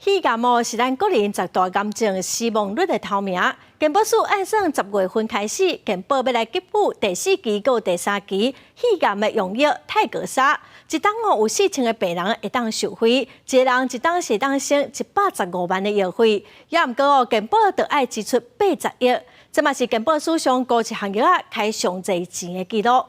肺癌是咱国人10大癌症死亡率的头名。健保署按算10月份开始，健保要来给付第4期到第3期肺癌的用药泰格莎，一档有4000个病人会当受惠，一个人一档是当省115万的药费。也毋过健保就要支出80亿，这嘛是健保史上高一项药开上侪钱的记录。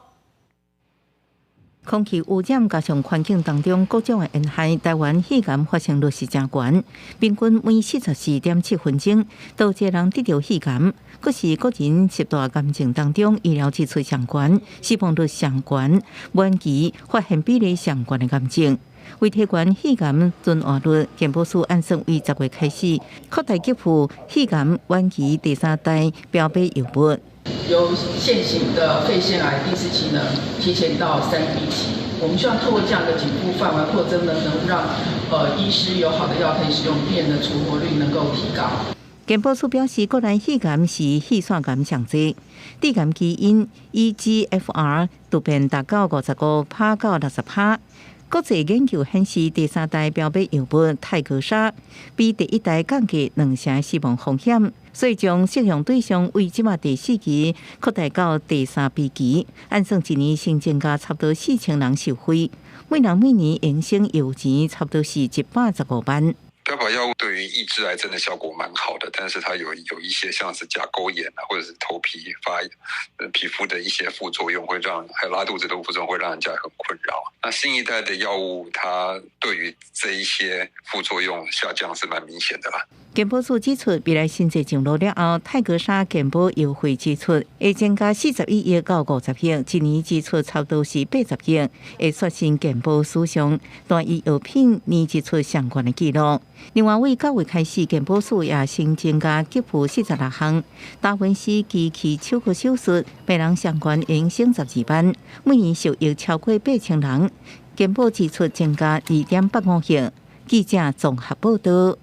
空气污染加上环境当中各种的烟害，台湾肺癌发生率是真悬，平均每44.7分钟都有一个人得到肺癌。佫是个人10大癌症当中医疗支出上悬，死亡率上悬，晚期发现比例上悬的癌症。为提悬肺癌准活率，健保署按算为10月开始扩大给付肺癌晚期第3代标靶药物。由现行的肺腺癌第4期呢，提前到3B期。我们希望透过这样的给付范围扩增呢，能让医师有好的药可以使用，病人的存活率能够提高。健保署表示，个人肺癌是肺腺癌上侪，致癌基因 EGFR 突变达到55%到60%。国际研究显示，第3代标靶药物泰格莎比第1代降低2成死亡风险，所以将适用对象为即马第4期扩大到第3B期，按算一年新增加差不多4000人受惠，每人每年营生药钱差不多是115万。标靶药物对于抑制癌症的效果蛮好的，但是它有一些像是甲沟炎啊，或者是头皮皮肤的一些副作用，还有拉肚子的副作用会让人家很困扰。那新一代的药物，它对于这一些副作用下降是蛮明显的啦。健保署指出，未来新制上路了后，泰格莎健保优惠支出会增加41亿到50亿，一年支出差不多是80亿，会刷新健保史上单一药品年支出上悬的记录。另外，为9月开始，健保署也新增加给付46项达文西机器手术手术，病人上悬营生12万，每年受益超过8000人，健保支出增加2.85亿。记者综合报道。